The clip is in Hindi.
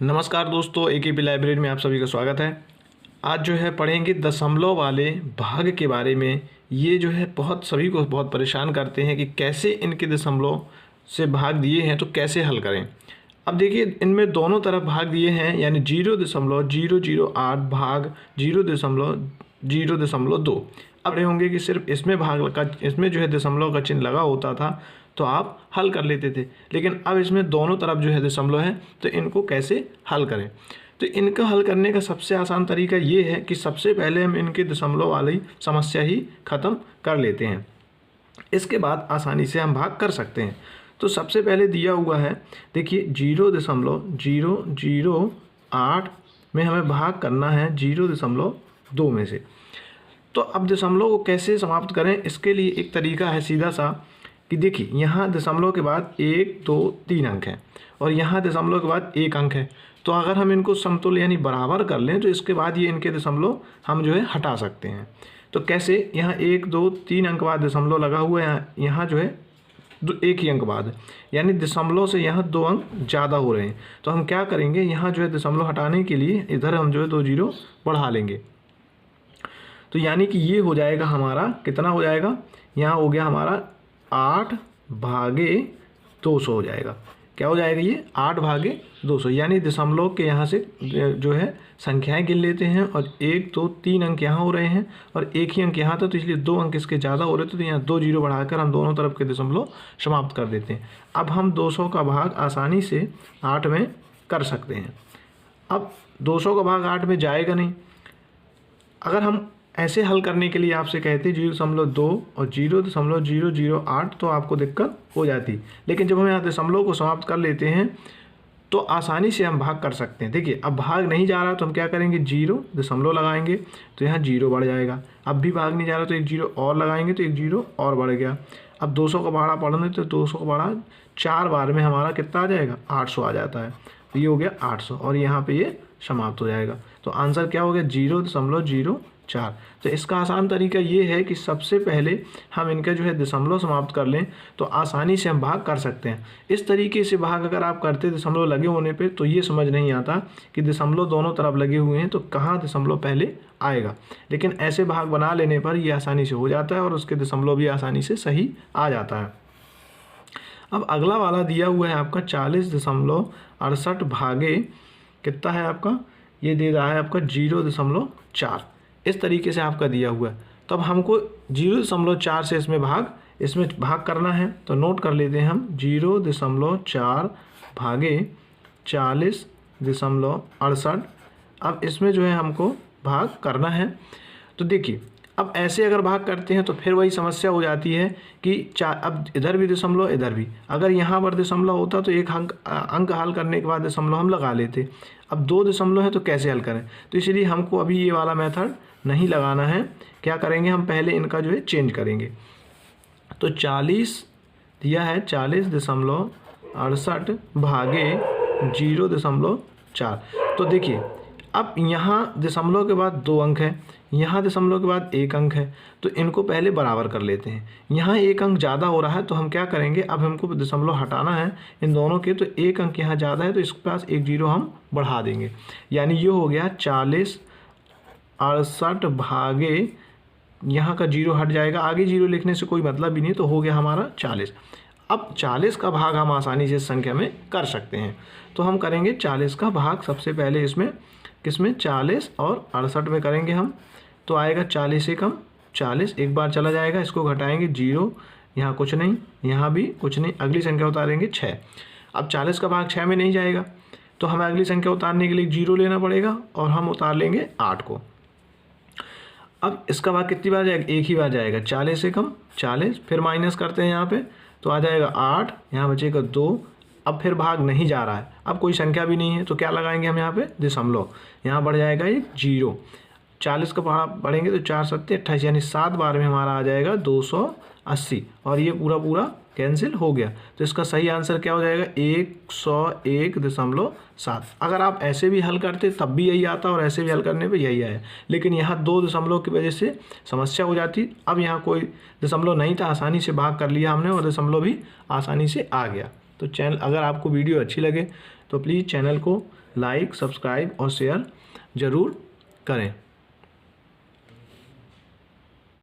नमस्कार दोस्तों, एकेपी लाइब्रेरी में आप सभी का स्वागत है। आज जो है पढ़ेंगे दशमलव वाले भाग के बारे में। ये जो है सभी को बहुत परेशान करते हैं कि कैसे इनके दशमलव से भाग दिए हैं तो कैसे हल करें। अब देखिए, इनमें दोनों तरफ भाग दिए हैं, यानी 0.008 भाग 0.002। अब रहे होंगे कि सिर्फ इसमें जो है दशमलव का चिन्ह लगा होता था तो आप हल कर लेते थे, लेकिन अब इसमें दोनों तरफ जो है दशमलव है तो इनको कैसे हल करें। तो इनका हल करने का सबसे आसान तरीका ये है कि सबसे पहले हम इनके दशमलव वाली समस्या ही ख़त्म कर लेते हैं, इसके बाद आसानी से हम भाग कर सकते हैं। तो सबसे पहले दिया हुआ है, देखिए 0.008 में हमें भाग करना है 0.2 में से। तो अब दशमलव को कैसे समाप्त करें, इसके लिए एक तरीका है सीधा सा कि देखिए यहाँ दशमलव के बाद 1, 2, 3 अंक हैं और यहाँ दशमलव के बाद 1 अंक है। तो अगर हम इनको समतुल्य यानी बराबर कर लें तो इसके बाद ये इनके दशमलव हम जो है हटा सकते हैं। तो कैसे, यहाँ 1, 2, 3 अंक बाद दशमलव लगा हुआ है, यहाँ जो है एक ही अंक बाद, यानी दशमलव से यहाँ 2 अंक ज़्यादा हो रहे हैं। तो हम क्या करेंगे, यहाँ जो है दशमलव हटाने के लिए इधर हम जो है 2 जीरो बढ़ा लेंगे। तो यानी कि ये हो जाएगा हमारा, कितना हो जाएगा, यहाँ हो गया हमारा 8 भागे 200 हो जाएगा। क्या हो जाएगा ये 8 भागे 200, यानी दशमलव के यहाँ से जो है संख्याएं गिन लेते हैं और 1, 2, 3 अंक यहाँ हो रहे हैं और एक ही अंक यहाँ था, तो इसलिए 2 अंक इसके ज़्यादा हो रहे थे, तो यहाँ 2 जीरो बढ़ाकर हम दोनों तरफ के दशमलव समाप्त कर देते हैं। अब हम 200 का भाग आसानी से 8 में कर सकते हैं। अब 200 का भाग 8 में जाएगा नहीं। अगर हम ऐसे हल करने के लिए आपसे कहते 0.2 और 0.008 तो आपको दिक्कत हो जाती, लेकिन जब हम यहाँ दशमलव को समाप्त कर लेते हैं तो आसानी से हम भाग कर सकते हैं। देखिए अब भाग नहीं जा रहा तो हम क्या करेंगे, 0 दशमलव लगाएंगे तो यहाँ 0 बढ़ जाएगा। अब भी भाग नहीं जा रहा तो 1 0 और लगाएंगे तो 1 0 और बढ़ गया। अब 200 का भाड़ा पढ़ने तो 200 का भाड़ा 4 बार में हमारा कितना आ जाएगा, 800 आ जाता है। तो ये हो गया 800 और यहाँ पे ये समाप्त हो जाएगा। तो आंसर क्या हो गया, 0.04। तो इसका आसान तरीका ये है कि सबसे पहले हम इनका जो है दशमलव समाप्त कर लें तो आसानी से हम भाग कर सकते हैं। इस तरीके से भाग अगर आप करते दशमलव लगे होने पे तो ये समझ नहीं आता कि दशमलव दोनों तरफ लगे हुए हैं तो कहाँ दशमलव पहले आएगा, लेकिन ऐसे भाग बना लेने पर ये आसानी से हो जाता है और उसके दशमलव भी आसानी से सही आ जाता है। अब अगला वाला दिया हुआ है आपका 40.68 भागे कितना है आपका, ये दे रहा है आपका 0.4। इस तरीके से आपका दिया हुआ है। तो अब हमको 0.4 से इसमें भाग करना है, तो नोट कर लेते हैं हम 0.4 भागे 40.68। अब इसमें जो है हमको भाग करना है। तो देखिए अब ऐसे अगर भाग करते हैं तो फिर वही समस्या हो जाती है कि अब इधर भी दशमलव इधर भी, अगर यहाँ पर दशमलव होता तो एक अंक हल करने के बाद दशमलव हम लगा लेते। अब 2 दशमलव है तो कैसे हल करें, तो इसलिए हमको अभी ये वाला मेथड नहीं लगाना है। क्या करेंगे, हम पहले इनका जो है चेंज करेंगे। तो 40 दिया है 40.68 भागे 0.4। तो देखिए अब यहाँ दशमलव के बाद 2 अंक है, यहाँ दशमलव के बाद 1 अंक है, तो इनको पहले बराबर कर लेते हैं। यहाँ 1 अंक ज़्यादा हो रहा है तो हम क्या करेंगे, अब हमको दशमलव हटाना है इन दोनों के, तो 1 अंक यहाँ ज़्यादा है तो इसके पास 1 जीरो हम बढ़ा देंगे, यानी ये हो गया 40.68 भागे, यहाँ का 0 हट जाएगा, आगे 0 लिखने से कोई मतलब भी नहीं, तो हो गया हमारा 40। अब 40 का भाग हम आसानी से संख्या में कर सकते हैं। तो हम करेंगे 40 का भाग सबसे पहले इसमें किसमें, 40 और 68 में करेंगे हम। तो आएगा 40 से कम 40, एक बार चला जाएगा, इसको घटाएंगे 0, यहाँ कुछ नहीं, यहाँ भी कुछ नहीं, अगली संख्या उतारेंगे 6। अब 40 का भाग 6 में नहीं जाएगा तो हमें अगली संख्या उतारने के लिए 0 लेना पड़ेगा और हम उतार लेंगे 8 को। अब इसका भाग कितनी बार जाएगा, एक ही बार जाएगा, 40 से कम 40, फिर माइनस करते हैं यहाँ पे तो आ जाएगा 8, यहाँ बचेगा 2। अब फिर भाग नहीं जा रहा है, अब कोई संख्या भी नहीं है तो क्या लगाएंगे हम यहाँ पे, दशमलव, यहाँ बढ़ जाएगा एक 0। 40 का भाग बढ़ेंगे तो 4 सत्ते 28, यानी 7 बार में हमारा आ जाएगा 280 और ये पूरा कैंसिल हो गया। तो इसका सही आंसर क्या हो जाएगा, 101.7। अगर आप ऐसे भी हल करते तब भी यही आता और ऐसे भी हल करने पे यही आया, लेकिन यहाँ 2 दशमलव की वजह से समस्या हो जाती। अब यहाँ कोई दशमलव नहीं था, आसानी से भाग कर लिया हमने और दशमलव भी आसानी से आ गया। तो चैनल, अगर आपको वीडियो अच्छी लगे तो प्लीज़ चैनल को लाइक, सब्सक्राइब और शेयर ज़रूर करें।